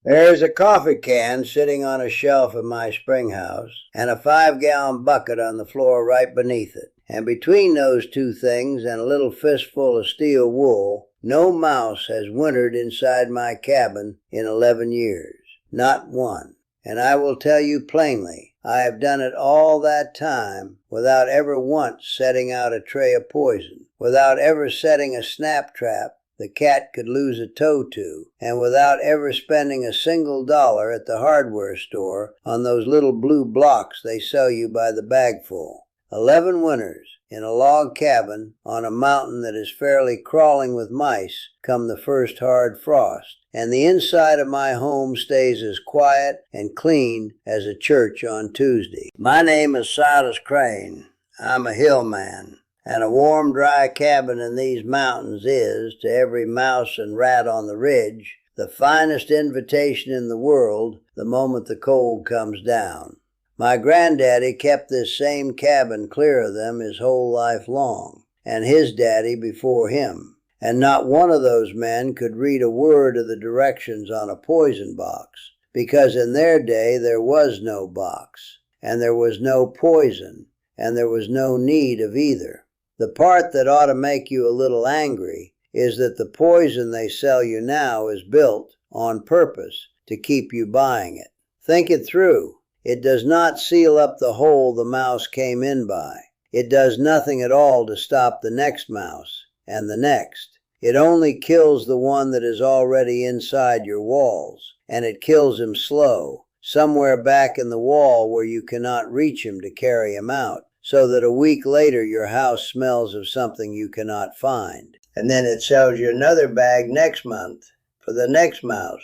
There's a coffee can sitting on a shelf in my spring house, and a 5-gallon bucket on the floor right beneath it. And between those two things and a little fistful of steel wool, no mouse has wintered inside my cabin in 11 years. Not one. And I will tell you plainly, I have done it all that time without ever once setting out a tray of poison, without ever setting a snap trap the cat could lose a toe to, and without ever spending a single dollar at the hardware store on those little blue blocks they sell you by the bagful. 11 winters in a log cabin on a mountain that is fairly crawling with mice come the first hard frost, and the inside of my home stays as quiet and clean as a church on Tuesday. My name is Silas Crane. I'm a hillman. And a warm, dry cabin in these mountains is, to every mouse and rat on the ridge, the finest invitation in the world the moment the cold comes down. My granddaddy kept this same cabin clear of them his whole life long, and his daddy before him. And not one of those men could read a word of the directions on a poison box, because in their day there was no box, and there was no poison, and there was no need of either. The part that ought to make you a little angry is that the poison they sell you now is built on purpose to keep you buying it. Think it through. It does not seal up the hole the mouse came in by. It does nothing at all to stop the next mouse and the next. It only kills the one that is already inside your walls, and it kills him slow, somewhere back in the wall where you cannot reach him to carry him out, so that a week later your house smells of something you cannot find. And then it sells you another bag next month for the next mouse,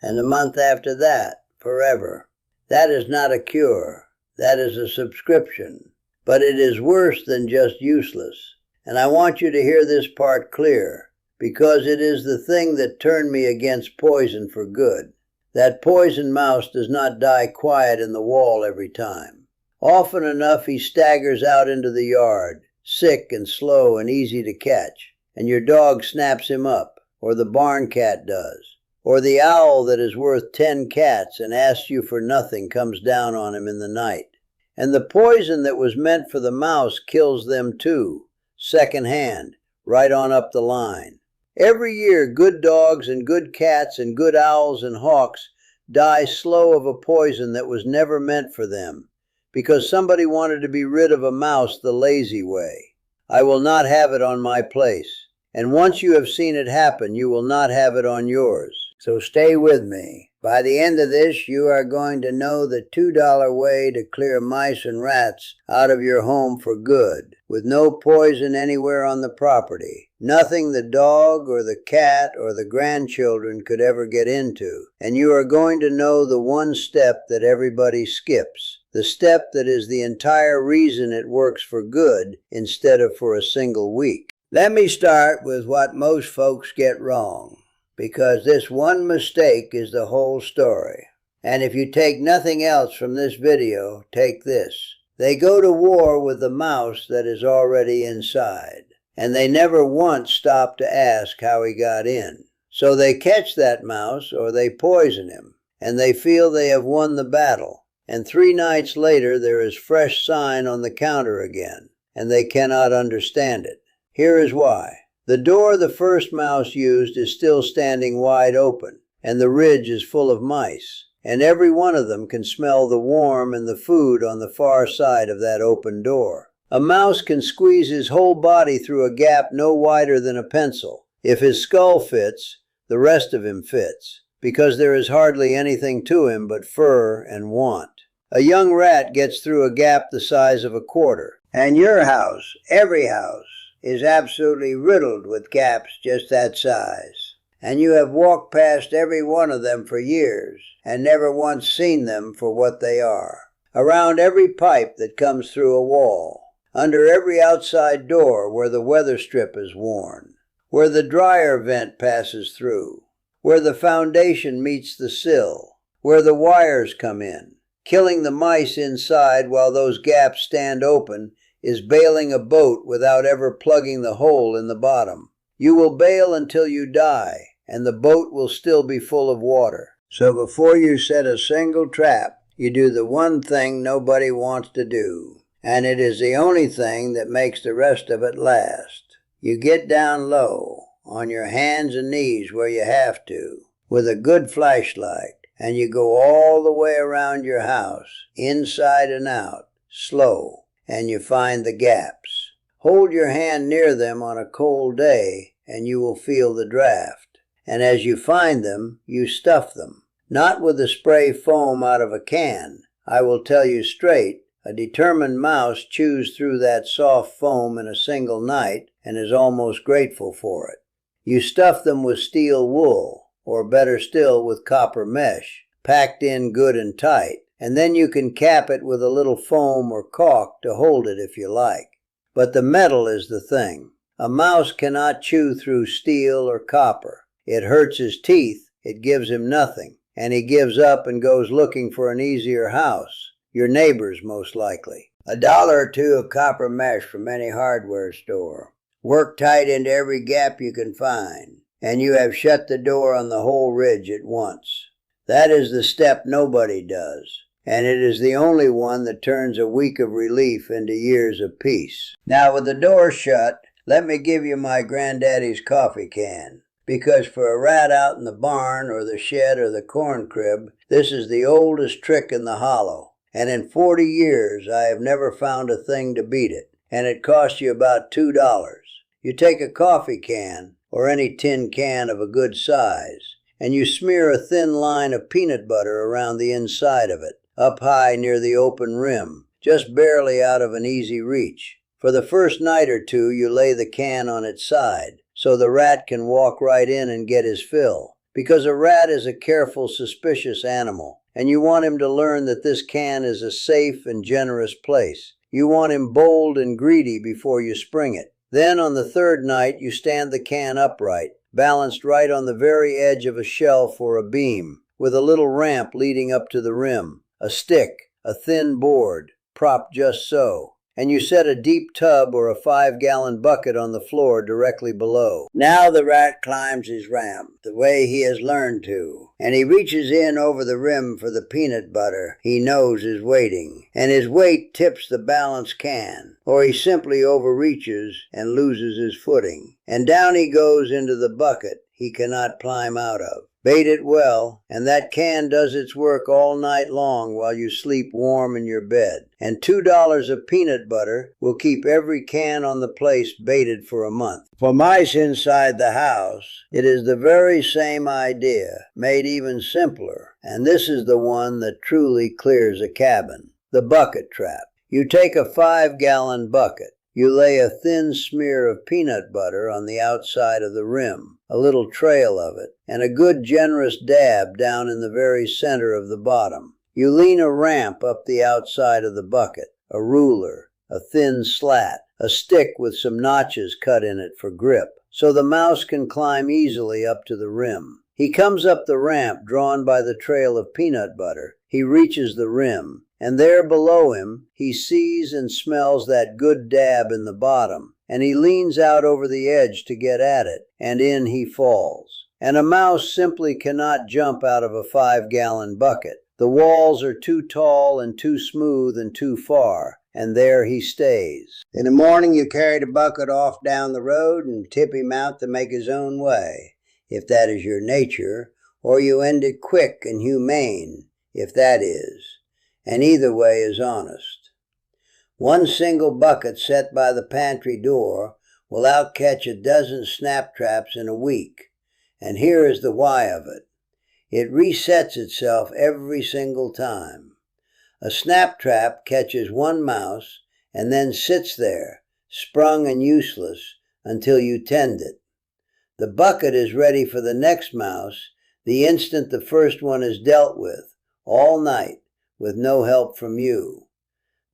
and the month after that, forever. That is not a cure. That is a subscription. But it is worse than just useless. And I want you to hear this part clear, because it is the thing that turned me against poison for good. That poison mouse does not die quiet in the wall every time. Often enough he staggers out into the yard, sick and slow and easy to catch, and your dog snaps him up, or the barn cat does, or the owl that is worth 10 cats and asks you for nothing comes down on him in the night. And the poison that was meant for the mouse kills them too, second hand, right on up the line. Every year good dogs and good cats and good owls and hawks die slow of a poison that was never meant for them, because somebody wanted to be rid of a mouse the lazy way. I will not have it on my place. And once you have seen it happen, you will not have it on yours. So stay with me. By the end of this, you are going to know the $2 way to clear mice and rats out of your home for good, with no poison anywhere on the property. Nothing the dog or the cat or the grandchildren could ever get into. And you are going to know the one step that everybody skips. The step that is the entire reason it works for good instead of for a single week. Let me start with what most folks get wrong, because this one mistake is the whole story. And if you take nothing else from this video, take this. They go to war with the mouse that is already inside, and they never once stop to ask how he got in. So they catch that mouse or they poison him, and they feel they have won the battle. And 3 nights later there is fresh sign on the counter again, and they cannot understand it. Here is why. The door the first mouse used is still standing wide open, and the ridge is full of mice, and every one of them can smell the warm and the food on the far side of that open door. A mouse can squeeze his whole body through a gap no wider than a pencil. If his skull fits, the rest of him fits, because there is hardly anything to him but fur and want. A young rat gets through a gap the size of a quarter. And your house, every house, is absolutely riddled with gaps just that size. And you have walked past every one of them for years, and never once seen them for what they are. Around every pipe that comes through a wall, under every outside door where the weather strip is worn, where the dryer vent passes through, where the foundation meets the sill, where the wires come in. Killing the mice inside while those gaps stand open is bailing a boat without ever plugging the hole in the bottom. You will bail until you die, and the boat will still be full of water. So before you set a single trap, you do the one thing nobody wants to do, and it is the only thing that makes the rest of it last. You get down low, on your hands and knees where you have to, with a good flashlight, and you go all the way around your house, inside and out, slow, and you find the gaps. Hold your hand near them on a cold day, and you will feel the draft. And as you find them, you stuff them. Not with the spray foam out of a can. I will tell you straight, a determined mouse chews through that soft foam in a single night and is almost grateful for it. You stuff them with steel wool, or better still with copper mesh, packed in good and tight, and then you can cap it with a little foam or caulk to hold it if you like. But the metal is the thing. A mouse cannot chew through steel or copper. It hurts his teeth, it gives him nothing, and he gives up and goes looking for an easier house. Your neighbor's most likely. $1 or $2 of copper mesh from any hardware store. Work tight into every gap you can find, and you have shut the door on the whole ridge at once. That is the step nobody does, and it is the only one that turns a week of relief into years of peace. Now with the door shut, let me give you my granddaddy's coffee can. Because for a rat out in the barn or the shed or the corn crib, this is the oldest trick in the hollow. And in 40 years, I have never found a thing to beat it. And it costs you about $2. You take a coffee can, or any tin can of a good size, and you smear a thin line of peanut butter around the inside of it, up high near the open rim, just barely out of an easy reach. For the first night or two, you lay the can on its side, so the rat can walk right in and get his fill. Because a rat is a careful, suspicious animal, and you want him to learn that this can is a safe and generous place. You want him bold and greedy before you spring it. Then on the third night, you stand the can upright, balanced right on the very edge of a shelf or a beam, with a little ramp leading up to the rim, a stick, a thin board, propped just so. And you set a deep tub or a 5-gallon bucket on the floor directly below. Now the rat climbs his ramp, the way he has learned to, and he reaches in over the rim for the peanut butter he knows is waiting, and his weight tips the balanced can, or he simply overreaches and loses his footing, and down he goes into the bucket he cannot climb out of. Bait it well, and that can does its work all night long while you sleep warm in your bed. And $2 of peanut butter will keep every can on the place baited for a month. For mice inside the house, it is the very same idea, made even simpler, and this is the one that truly clears a cabin. The bucket trap. You take a 5-gallon bucket. You lay a thin smear of peanut butter on the outside of the rim, a little trail of it, and a good generous dab down in the very center of the bottom. You lean a ramp up the outside of the bucket, a ruler, a thin slat, a stick with some notches cut in it for grip, so the mouse can climb easily up to the rim. He comes up the ramp drawn by the trail of peanut butter. He reaches the rim, and there below him he sees and smells that good dab in the bottom, and he leans out over the edge to get at it, and in he falls. And a mouse simply cannot jump out of a 5-gallon bucket. The walls are too tall and too smooth and too far, and there he stays. In the morning you carry the bucket off down the road and tip him out to make his own way, if that is your nature, or you end it quick and humane, if that is, and either way is honest. One single bucket set by the pantry door will outcatch a dozen snap traps in a week, and here is the why of it. It resets itself every single time. A snap trap catches one mouse and then sits there, sprung and useless, until you tend it. The bucket is ready for the next mouse the instant the first one is dealt with, all night, with no help from you.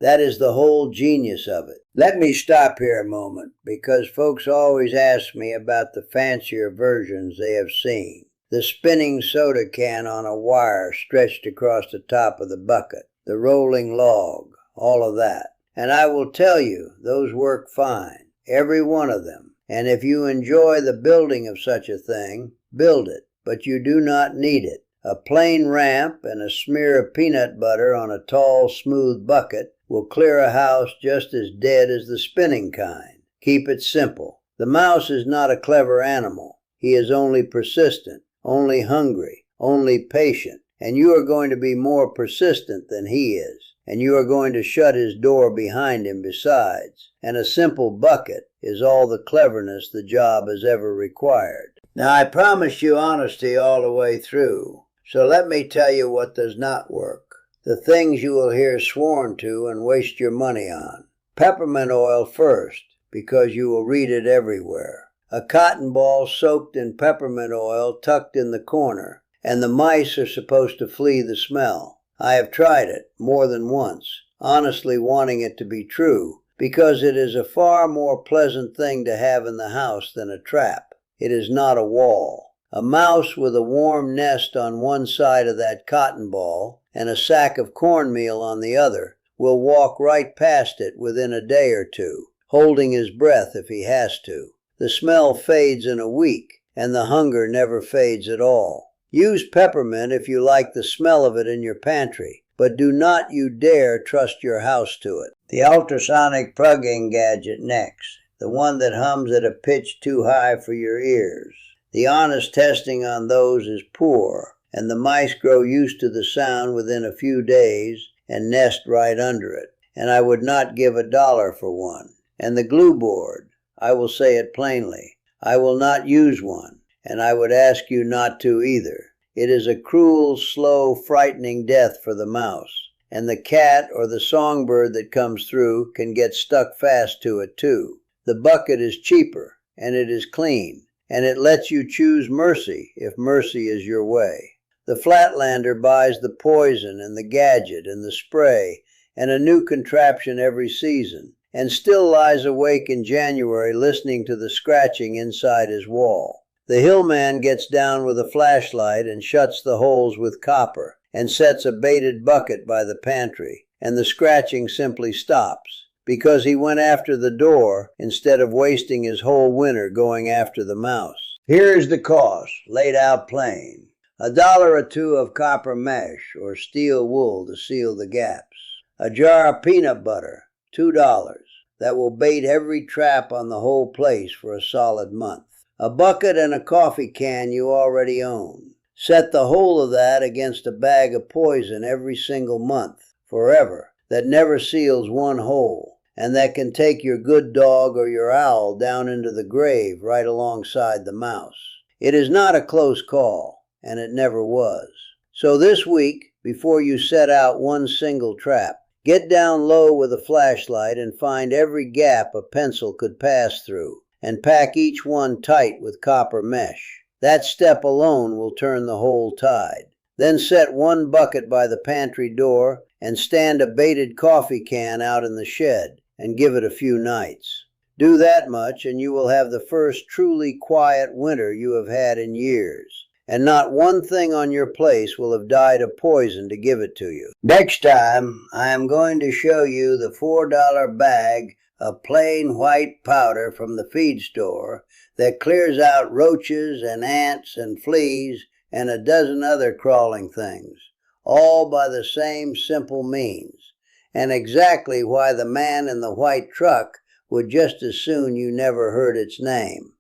That is the whole genius of it. Let me stop here a moment, because folks always ask me about the fancier versions they have seen. The spinning soda can on a wire stretched across the top of the bucket, the rolling log, all of that. And I will tell you, those work fine, every one of them. And if you enjoy the building of such a thing, build it, but you do not need it. A plain ramp and a smear of peanut butter on a tall, smooth bucket will clear a house just as dead as the spinning kind. Keep it simple. The mouse is not a clever animal. He is only persistent, only hungry, only patient, and you are going to be more persistent than he is, and you are going to shut his door behind him besides, and a simple bucket is all the cleverness the job has ever required. Now, I promised you honesty all the way through, so let me tell you what does not work. The things you will hear sworn to and waste your money on. Peppermint oil first, because you will read it everywhere. A cotton ball soaked in peppermint oil tucked in the corner, and the mice are supposed to flee the smell. I have tried it more than once, honestly wanting it to be true, because it is a far more pleasant thing to have in the house than a trap. It is not a wall. A mouse with a warm nest on one side of that cotton ball and a sack of cornmeal on the other will walk right past it within a day or two, holding his breath if he has to. The smell fades in a week, and the hunger never fades at all. Use peppermint if you like the smell of it in your pantry, but do not you dare trust your house to it. The ultrasonic plugging gadget next, the one that hums at a pitch too high for your ears. The honest testing on those is poor, and the mice grow used to the sound within a few days and nest right under it, and I would not give $1 for one. And the glue board, I will say it plainly, I will not use one, and I would ask you not to either. It is a cruel, slow, frightening death for the mouse, and the cat or the songbird that comes through can get stuck fast to it too. The bucket is cheaper, and it is clean, and it lets you choose mercy if mercy is your way. The Flatlander buys the poison and the gadget and the spray and a new contraption every season, and still lies awake in January listening to the scratching inside his wall. The hillman gets down with a flashlight and shuts the holes with copper and sets a baited bucket by the pantry, and the scratching simply stops, because he went after the door instead of wasting his whole winter going after the mouse. Here is the cost, laid out plain. $1 or $2 of copper mesh or steel wool to seal the gaps. A jar of peanut butter, $2. That will bait every trap on the whole place for a solid month. A bucket and a coffee can you already own. Set the whole of that against a bag of poison every single month, forever, that never seals one hole, and that can take your good dog or your owl down into the grave right alongside the mouse. It is not a close call, and it never was. So this week, before you set out one single trap, get down low with a flashlight and find every gap a pencil could pass through, and pack each one tight with copper mesh. That step alone will turn the whole tide. Then set one bucket by the pantry door and stand a baited coffee can out in the shed and give it a few nights. Do that much and you will have the first truly quiet winter you have had in years, and not one thing on your place will have died of poison to give it to you. Next time, I am going to show you the $4 bag of plain white powder from the feed store that clears out roaches and ants and fleas and a dozen other crawling things, all by the same simple means, and exactly why the man in the white truck would just as soon you never heard its name.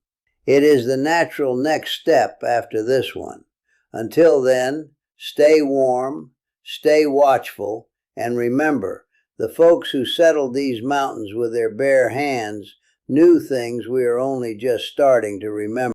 It is the natural next step after this one. Until then, stay warm, stay watchful, and remember, the folks who settled these mountains with their bare hands knew things we are only just starting to remember.